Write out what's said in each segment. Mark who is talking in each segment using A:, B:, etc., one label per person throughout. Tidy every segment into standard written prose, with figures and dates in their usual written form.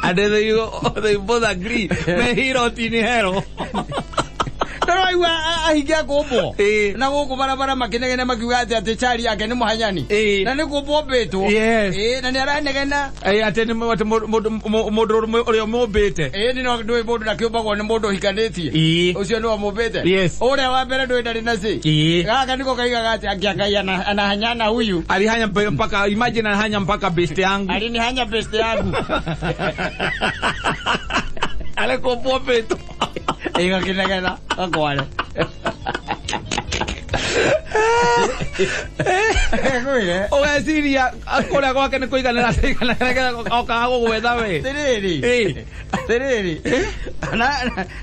A: And they both agree. Me hero tini hero.
B: Taro ahigia kubo. Na goko barabara makinegena makiuga ati chari yake ni muhanyani. Na ni kubo beto. Na ni aranegena.
A: Ati ni mundu uria mubite.
B: Ni no ndui mundu na kiumbagwo ni mundu hikanĩtie. Ucio ni wa mubite. Uria wa mbere ndui ndari naci. Gaka niko kaiga ati akiangai anahanyana huyu.
A: Alihanya mpaka imagine anahanya mpaka best yangu.
B: Alinihanya best yangu.
A: Ale kubo beto.
B: Ega kinegena akwale.
A: Oya siria akora kwake ni kuiganira sigana okaga gwetha we.
B: Tereri.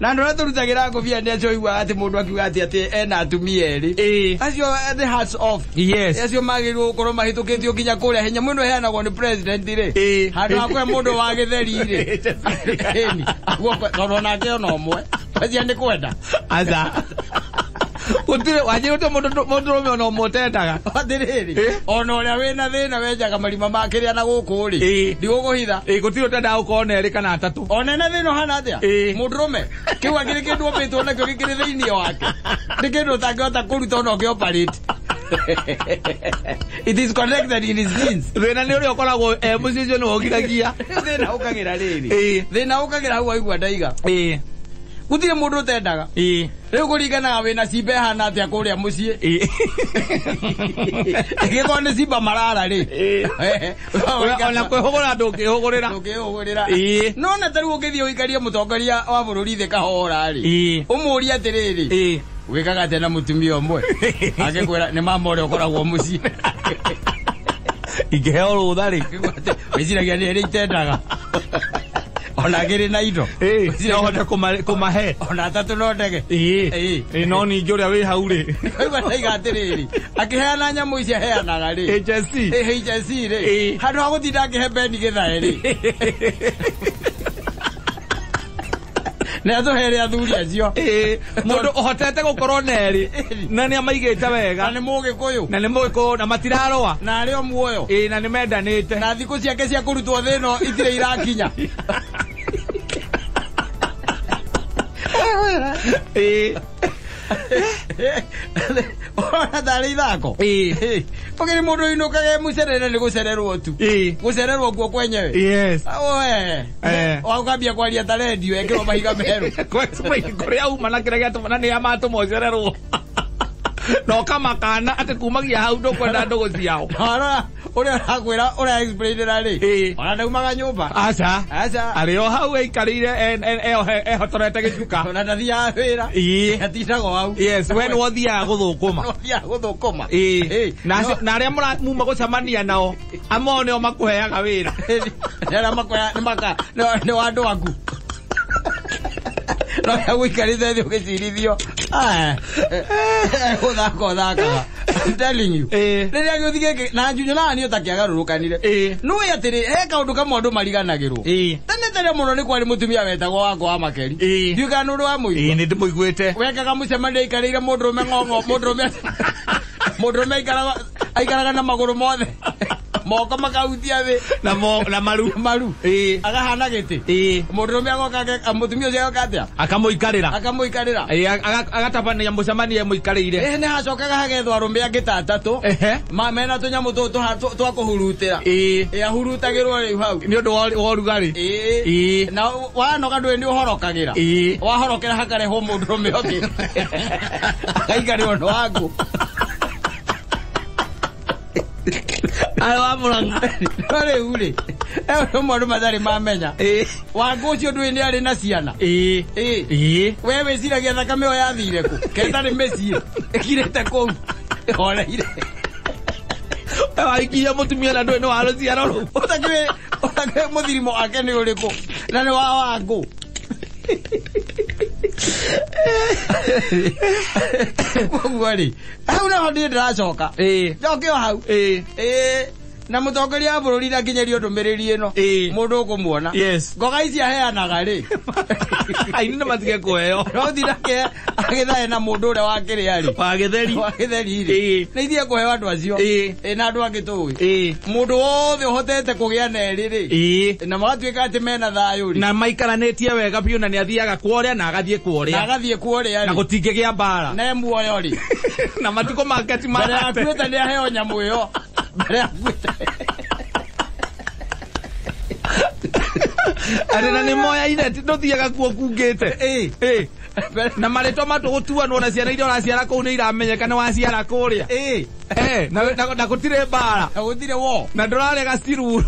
B: Na ndo turutagira ngobia ni acio igwa ati mundu akiuga ati ena atumia eri. Acio the hats off.
A: Yes.
B: Acio magirwo korwo mahitukitio kinya kuria hinya muno heanagwo ni president ri. Handu akwe mundu wa githeri ri. Agwo toro nake ona omwe. Acia ni kwenda.
A: Aza. Utire wajirote mundu rume no motendaga.
B: Atiriri. Ono ria wina thina wenjaga marima makiria na guku ri. Ndigukuhitha.
A: Gutire utenda ukona eri kana atatu.
B: Ona na thina hana atia. Mundu rume. Kiwa kiri kindu opetwo na kyo kiri thiini wake. Ni kindu tangihota kuruta ono ki operate. It is connected in his genes.
A: Thina ni uri ukoragwo mucicio ni wogiragia.
B: Thina ukagira riri. Thina ukagira hau aigua ndaiga. Gutire mundu utendaga. Riu kuringana wina cimbe hana atia kuria mucii. Gikone cimba marara ri.
A: Ona kwihugura ndungihugurira.
B: No na tari ukithie uikarie mutongoria wa bururi the kahora ri. Umuria atiriri. Wikaga ate na mutumia omwe. Agikwira ni mama uri ukoragwo mucii.
A: Ingeheo rutha ri.
B: Wiciragia ni ri itendaga. Ona giri na indo.
A: No hote kumahe.
B: Ona atatu no ndege.
A: No ni njuria wi hau ri.
B: Igwa taiga atiriri. Akiheana nyamu ici heanaga ri.
A: HSC.
B: HSC ri. Handu ha gutinda akihe beni githae ri. Na atuhere athuri acio.
A: Mundu ohotete gukorwo neri. Na ni amaigite wega.
B: Na ni mugikuyu.
A: Na ni mugikuyu na matiraroa.
B: Na ari o muoyo.
A: Na ni mendanite.
B: Na thiku ciake cia kurutwo thino itire irakinya. Ona dari thako. Pokeri mundu inukage mucerere ni gucererwo tu. Gucererwo guo kwenyewe.
A: Yes.
B: Oe. Wakambia kwaria ta radio ekirwo mahiga meru.
A: Kuria uma na kira giatumana ni amatu mocererwo. No kama kana akakumagia hau ndukwenda ndugu ciao.
B: Uri akwira uri explain ri. Ona ndaumaga nyumba.
A: Aca. Ari o hau eikarire ehotorete gicuka.
B: Ona ndathia wira. Atindago hau.
A: Yes, when wothia guthukuma.
B: Wothia guthukuma.
A: Na aria muma gucemania nao amone o makuheaga wira.
B: Nera makuhea ni wandu aku. No ya wikarite thio gicirithio. Thaka. I'm telling you. Riria giothige na njunyo na ni utakiagarurukanire. No yatiri kaundu kamwe andu mariganagirwo. Tene muno ni kwari mutumia wetagwo wako wa makeri. Ndiuga nuru wa muigwa.
A: Ni ndimuiguite.
B: Wekaga mucemania ikarire mundurume ng'ong'o mundurume aikaraga na maguru mothe. Moko makautia thi
A: na maru
B: agahana giti mundurume agoka mutumia ucio agokatia
A: akamuikarira agatapania mucemania muikarire
B: ni hacokaga hagethwa arume angi tatatu mena tunyamu twa kuhurutira ahurutagirwo riu hau
A: ni undu wa urugari
B: na wanoga ndui ni uhorokagira wahorokera hakareho mundurume ungi akaikarwo ndo waku Awa mulanga. Kare ule. Ewe mwandu madari mamenya. Wangu ucio ndui ni ari na ciana. Wewe ciragia thakame oya thire ku. Kenda ni meci. Ekirete ku. Oleire.
A: Aikia mutumia na ndui no haro ciana ru.
B: Utakire muthirimo ake ni uriku. Na ni wa wangu. Mwari. Hau na hodi ndacoka. Joke hau. na mutongoria wa bururi na kinyerio ndumiriri ino mundu ukumuona ngoga ici aheanaga ri
A: aini na matige kuheo
B: no thirake agithae na mundu ure wa kiriari
A: wa
B: githeri ri na ithie kuheo andu acio na andu angitui mundu wothe uhotete kugia neri ri na magatuika ati mena thayu ri
A: na maikaranetie wega biu na ni athiaga kuoria na agathie kuoria
B: ri
A: na gutingigia mbara
B: na muoyo ri
A: na matiko makati
B: mbere akuite ni aheo nyamu iyo mbere akuite
A: arena ni moya ine ndothiaga kuo kungite na maritwa matugutuanwo na ciana iria uraciara kuu ni iramenyeka ni waciara kuria na gutire mbara
B: na gutire wo
A: na ndurarega siruru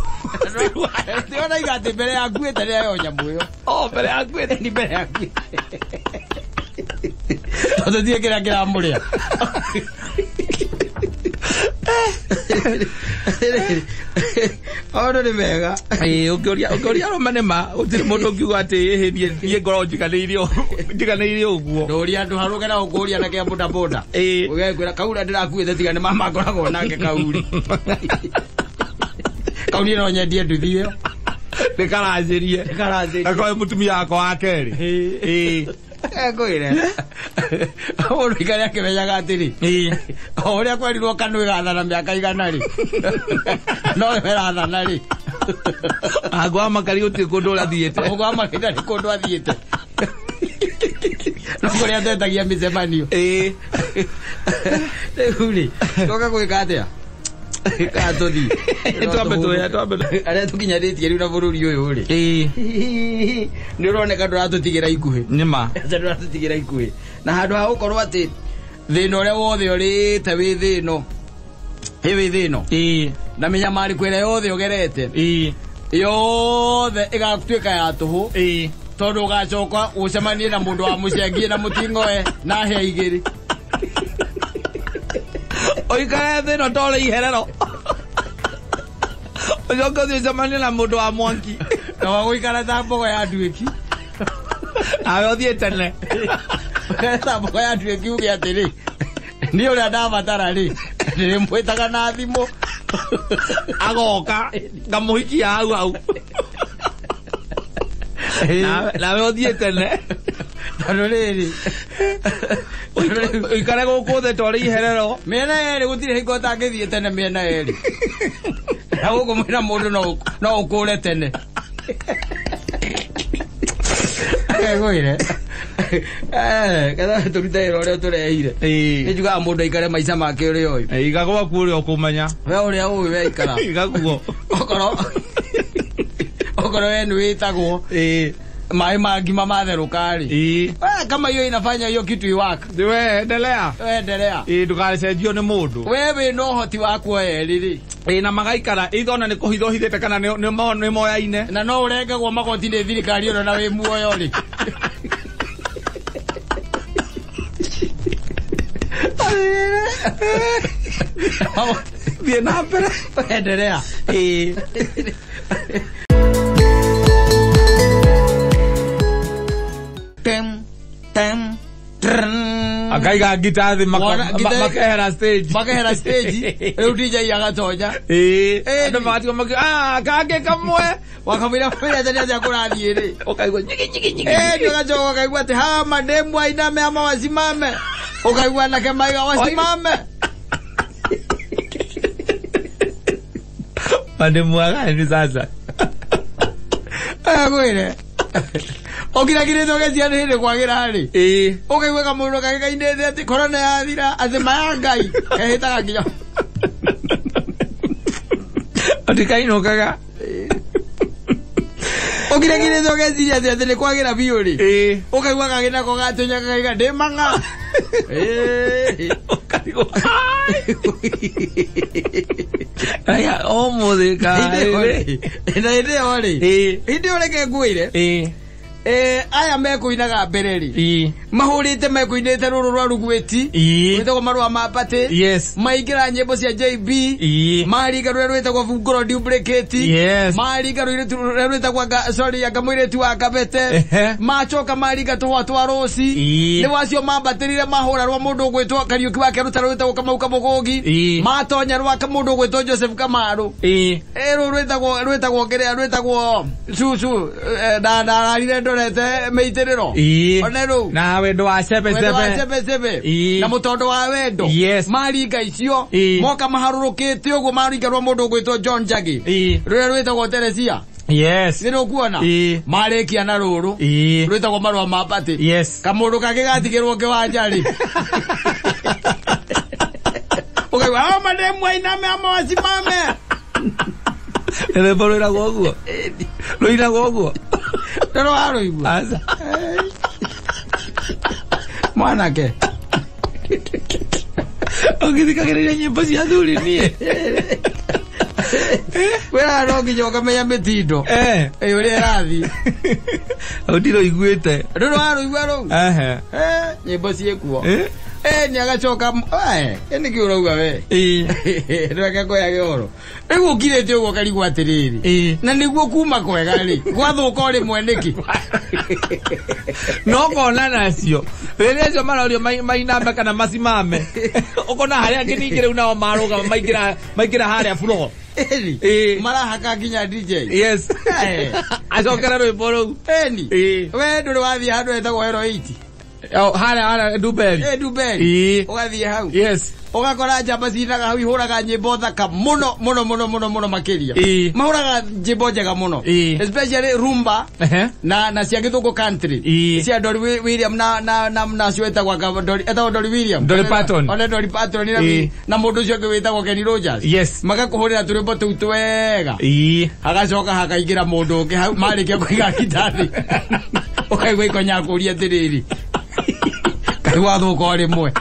B: ndiona igati mbere akuite ni aheo nyamu iyo
A: mbere akuite
B: ni mbere akuite todo dia kira muria oro ni mega
A: ukiuria romanema utiri mundu ngiuga ati nie ngoro njiganeirie uguo
B: ndoria andu harugera ukuria na kia boda boda ugekwira kaura ndirakuite tiga ni mama ngoragwo nake kauri kauri no nyendie nduthi iyo
A: nikarajirie akoe mutumia wako wa keri
B: Ngoire. Oro ikari akemenyaga atiri. Oria kwerirwo kanu igathana miaka igana ri. No irathana ri.
A: Agwa makari uti kundu rathiete.
B: Agwa makari kundu athiete. No kuria ndetagia micemanio. Uri. Toka gwika atia. Katuthi.
A: Twambe.
B: Aria tukinyaritie riu na bururi uyu ri. Ni uroneka nduratutigira ikuhi.
A: Nima.
B: Nduratutigira ikuhi. Na handu ha gukorwo ati thina uria wothe urite wi thino. Wi thino. Na menya mari kwira yothe ugerete. Yothe igatuika ya tuhu. Tondu ugacoka ucemanie na mundu wa mucengie na mutingoe na hia igiri.
A: Oikara thino tole iherero. Ojoka ucemanie na mundu wa mwanki.
B: Na waguikara ta mbogo ya nduiki.
A: Awe othie tene.
B: Ta mbogo ya nduiki uge atiri. Ni uria ndabatara ri. Ndiri mwitaga na thimo.
A: Agoka ngamuhikia hau. Nawe othie tene.
B: Roreri.
A: Ikare guku the tole iherero.
B: Mena eri gutire hingo tangithie tene mena eri. Na guku mwira mundu no ukure tene. Ngoire. Kada turita iro tureire. Nijuga mundu ikare maica make uri oyu.
A: Igagwa kuri okumenya.
B: We uri uyu we ikara.
A: Igaguo.
B: Okoro wenu witagwo. Mai magima matheruka ri. Kama hiyo inafanya hiyo kitu iwaka.
A: Wewe endelea. Ndukacenjio ni mundu.
B: Wewe no hoti wako eri ri.
A: Na magaikara ithona ni kuhithohithite kana ni moyaine.
B: Na no urengagwo magoti ni thirikari ono na wi muoyo ri.
A: Bien na mbere.
B: Endelea.
A: Akaiga gitathi makehera stage.
B: Riu DJ agatonya.
A: Andu magatiga maki kage kamwe
B: wakamira fira tani aja kurathie ri.
A: Ukaigwa nyigi.
B: Ndio gacho ukaigwa ati ha mademu ainame ama wasimame. Ukaigwa na kemaiga wasimame.
A: Mademu agani sasa.
B: Gwire. Okira kire toke cia ni kwagira hari. Ukaigwa kamundu kagaine ati corona yathira ati mayangai. Ehitaga nginya.
A: Ati kaino kaga.
B: Okira kire toke cia ati ni kwagira biuri. Ukaigwa kagina ko gatunya kagaiga ndemanga.
A: Ukaigwa. Aya omudika.
B: Inde ore ke gwire. aya mekuinaga mbereri mahurite mekuinete ruru rwa rugweti witagwo marua ma pate maingira nyimbo cia JB mariga rwetagwo vunguro duplicate mariga rwetagwo sorry akamwiretu akabete machoka mariga twa rosi ni wacio mambatirire mahura rwa mundu gwitwo Kariuki wake rwetagwo Kamau Mugogi matonya rwa mundu gwitwo Joseph Kamaru rwetagwo ngerea rwetagwo susu rire ndorete meitiriro oneru
A: na wendo wa sebe
B: na mutondo wa wendo maringa icio moka maharurukite uguo maringa rwa mundu gwitwo John Jagi rwetagwo Teresia nino kuona marekia na ruru rwetagwo marua ma pati kamundu kake gatigirwo ke wanjari okay wa madem wainame amawasimame
A: ele bolera gogo loina gogo
B: tero haro ibu
A: asa
B: mwanake
A: ogidika kere nyimbo cia thuri nie
B: wera rogi joka meya metindo uri rathi
A: odiro iguete
B: tero haro igwaro nyimbo ciekuo ni agacoka ene kiurauga we rwake koya gioro rĩu ukirete uguo karigwa atiriri na niguo kuma kwega ri gwathuka uri mweneki
A: no kona nacio rĩrĩa marorio mainame kana masimame ukona haria kiningire unao maruga maingira haria floor
B: marahaka nginya DJ
A: acokera rwĩmbo rũu
B: we ndũrĩ wathiĩ handũ hetagwo Hero 8
A: hara Duberi
B: Duberi ugathie hau ugakora njamba cinaga hau ihuraga nyimbo thaka muno makiria mahuraga nyimbo njega muno especially rumba na cia githuku country cia Dolly William na sweta kwa Dolly William
A: Dolly Parton
B: na mundu cio gwitagwo Kenny Rogers magakuhurira turimbo tuu twega agacoka hakaingira mundu ungi hau marikia kuiga gitari ukaigwa ikonya kuria tiriri wathuka uri mwe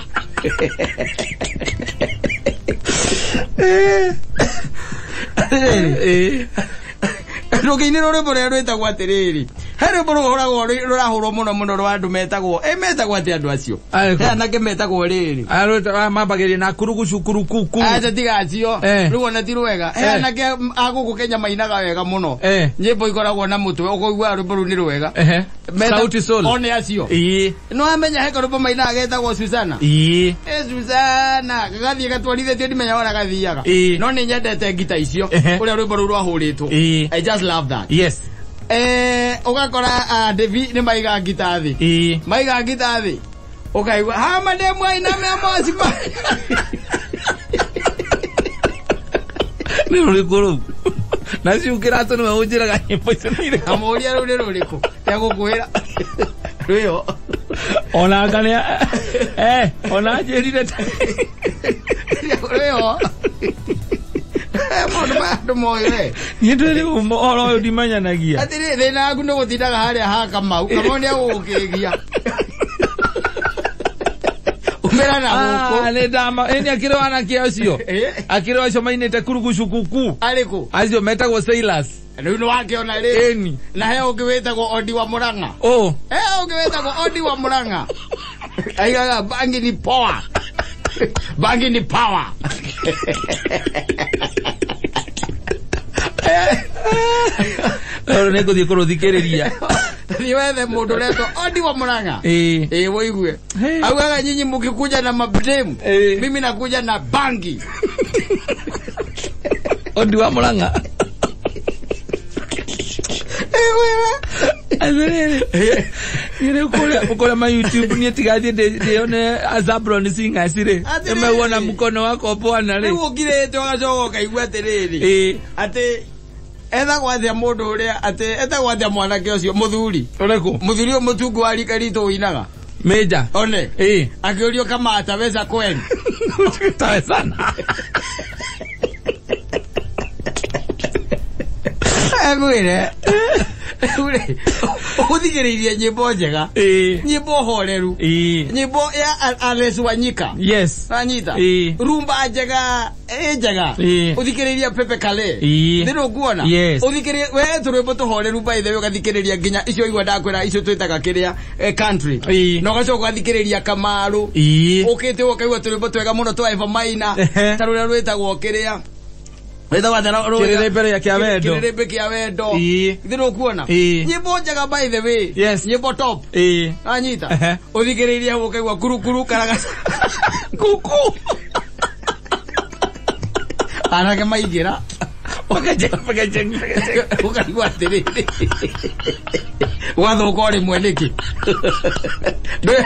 B: ruginiro rwe bore rwetagwo atiriri hari boro horagwo rurahurwo muno rwa andu metagwo metagwo ati andu acio anake metagwo riri
A: mabagirie na kurugucukurukuku
B: acha tigacio ruona ti rwega anake aguku Kenya mainaga wega muno nyimbo ikoragwo na mutwe ukoigwa rwimbo ru ni rwega
A: sauti sol
B: one acio no amenya heko rwimbo mainaga getagwo Susana Susana gathie gatwarithetio ndimenya wona gathiaga no ni nyendete ngita icio uria rwimbo ru rwahuritwo I just love that ugakora Devi ni maiga ngitathi maiga ngitathi ukaigwa ha mademu ainame amosima
A: ni rurikuru naciukira tu niwe unjiraga nyimbo icio nire
B: amoria ruri ruriku ya gukwira rwio
A: ona ngane ona njirire
B: rwio Mondo moire
A: ni ndire oro ndimanyanagia
B: atiri thina aku no gutindaga haria ha Kamau kamone ukigia umera na huko
A: ne dama eni akiro ana kiacio akiro acio mainete kurugucukuku
B: ariku
A: acio metagwo sailors
B: riu no wakiona ri
A: eni
B: na he ungiwetagwo Odi wa Muranga ungiwetagwo Odi wa Muranga aigaga bangi ni power bangi ni power
A: oro nego thikoro thikeriria
B: ni wethe mundu reto Odi wa Muranga woigue augaga nyinyi mukikuja na mablame mimi nakuja na bangi
A: Odi wa Muranga Yule ukole ma YouTube ni tigaje de Azabron singa sire umeona mkono wako bwana le
B: ugirete wagacoka kaigua atiriri ati etha gwathia mundu uria ati etha gwathia mwanake ucio muthuri
A: ureku
B: muthuri o mutungu wa rikarito uinaga
A: meja
B: one akiurio kama ataweza kweli
A: tawe sana
B: agwire ule uthikiriria nyimbo njega nyimbo horeru nyimbo ya Alex Wanyika
A: yes
B: anyita rumba njega njega uthikiriria Pepe Kale ndiro kuona uthikiriria we turwimbo tuhoreru by the way ugathikiriria nginya icio igwa ndakwira icio twitaga kiria country no gacoka uthikiriria Kamaru ukite ukaigwa turwimbo twega muno twa Eva Maina tarura rwitagwo kiria wetha watara
A: kirebe ya kiawendo
B: kirebe kiawendo ndiro kuona nyimbo njega by the way nyimbo top anyita uthikiriria ukaigwa kurukuru karaga kuku anake maigira ukaigwa tiriri wathuka uri mweniki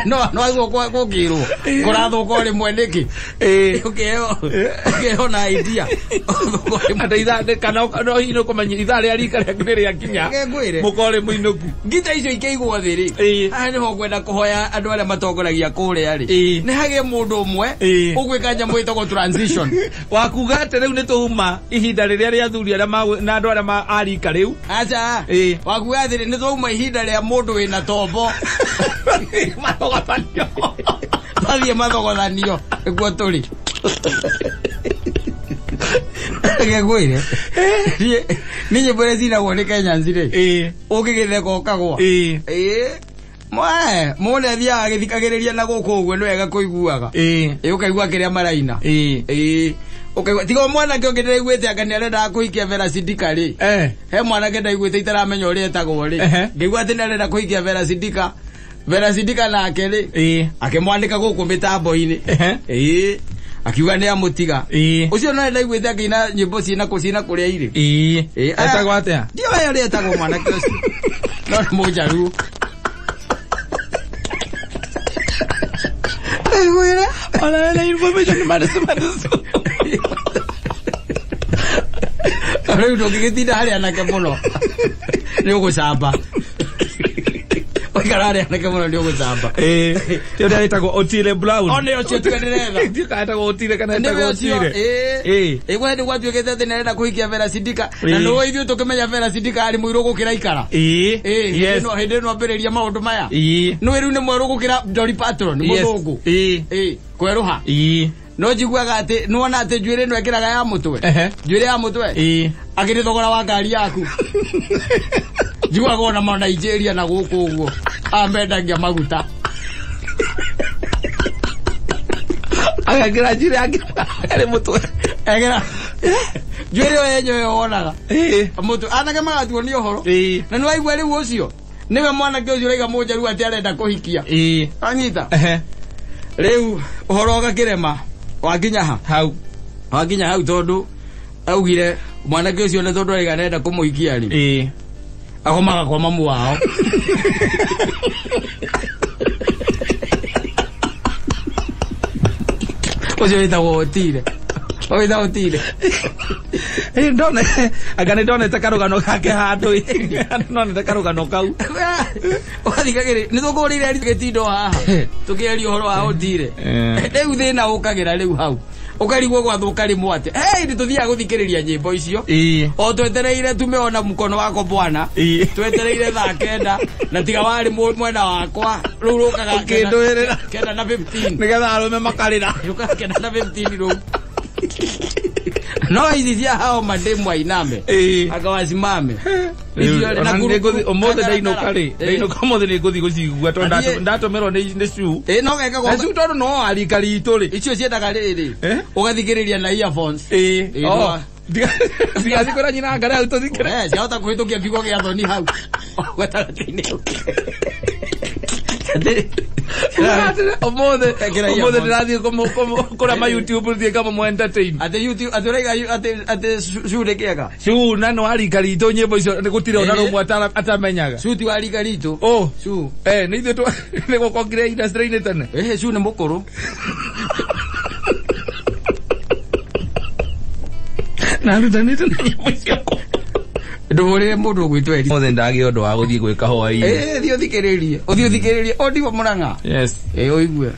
B: no aigwo kukirwo kurathuka uri mweniki ukeo na idea
A: ata itha kana no hino kumenya itha ria rika ria kinya mukore muinoku
B: ngita icio ikeigwo thiri ani ho kwenda kuhoya andu aria matongoragia kuria ri ni hage mundu umwe ugwika nyamu itoko transition
A: wakuga ate riu ni tuhuma ihinda riria ria thuri aria na andu aria arika riu
B: acha wakuga thiri ni tuhuma ihinda ria mundu wina tombo mathogothanio iguo turi gegwire ni nyimbo iria cinagwo ni Kenya nzire ukigitheka ukagwa mone athiaga agithikagiriria na guku uguo ni wega kuiguaga ukaigua kiria maraina ukaigua tiga mwana ke ngiraiguite anga ni arenda kuikia Vera Sidika ri he mwana ke ndaiguite itaramenya uria etagwo ri ngigua ati ni arenda kuikia Vera Sidika nake ri akimwandika guku mitambo-ini akiuga ni amutiga ucio no ndaiguite akina nyimbo cina kuria iri
A: etagwo atia
B: ndio we uria etagwo mwana ke ucio no mujaru Wira,
A: ala la information marasu.
B: Ore ndogigitira hari anake muno. Ni ugusamba. Oikarare anake muno ni ugusamba.
A: Tio ndaitagwo Otile Brown.
B: One ocio tukanireva.
A: Tio kaitagwo Otile kana ndaitagwo Otile.
B: Egwa ndi gwatuikete ati nenda kuikia Vera Sidika. Na no ithu tukimenya Vera Sidika ari muiru gukira ikara. Yes. No hende no ambiriria maundu maya. No riu ni mweru gukira Dolly Parton muthungu. Kweruha. No jiguaga ati nuona ati njuire no ekiraga ya mutwe. Njuire ya mutwe. Akiri thogora wa ngari yaku. Jiguaga ona ma Nigeria na guku uguo. Amendagia maguta.
A: Akagira jire akire mutwe.
B: Agira. Njuire yenyewe wonaga. Mutu anake magatuo ni uhoro. Na no aigua riu ucio. Niwe mwana ke ucio raiga moja riu ati arenda kuhikia. Anyita. Riu uhoro gakirema wakinya hau tondu augire mwana ke ucio ne tondu raiga arenda kumuhikia ri. Akomaga kwa mamu wao. Ucio itago Otile. Oida Otile.
A: Ndone agane ndone takarugano kake handu ndone takarugano kau
B: wathikagire ni thugurire ari gitindo haha tukeri uhoro wa Otile riu thina ukagira riu hau ukarigwo gwathuka rimwe ati ni tuthia guthikiriria nyimbo icio o twetereire tumeona mukono wako bwana twetereire thaa kenda na tiga wari mwena wakwa riu rukaga
A: kindwirira
B: kenda na 15
A: nigetha arume makarira
B: rukaga kenda na 15 riu no izizia hao mademu ainame akawasimame
A: na nguthi omothe ndainoka mothe ni nguthi gucigua to ndatomerwo ni shoe
B: no geka go
A: shoe tondu no arika ritu ri
B: icio ciendaga riri ugathikiriria na earphones
A: Sigathikora nyina ngara au tuthikire
B: ciahota kuhitukia kiugo gia thoni hau gatagatini
A: omothe ndirathie kura ma YouTube thie kama mo entertain
B: ate YouTube aturaiga ate shure kiaga
A: shu na no arika ritu nyimbo icio gutire ona rumwe atamenyaga
B: shuti wa arika ritu shu
A: ni ithu tu ni gukongire industry ni tene
B: shu ni mukuru
A: na rutanite nyimbo icio
B: ndumurire mundu gwitweri
A: mothe ndagi undu wa guthie gwika hwaini
B: thio thikiririe uthikiririe odi wa muranga
A: yes
B: oigwe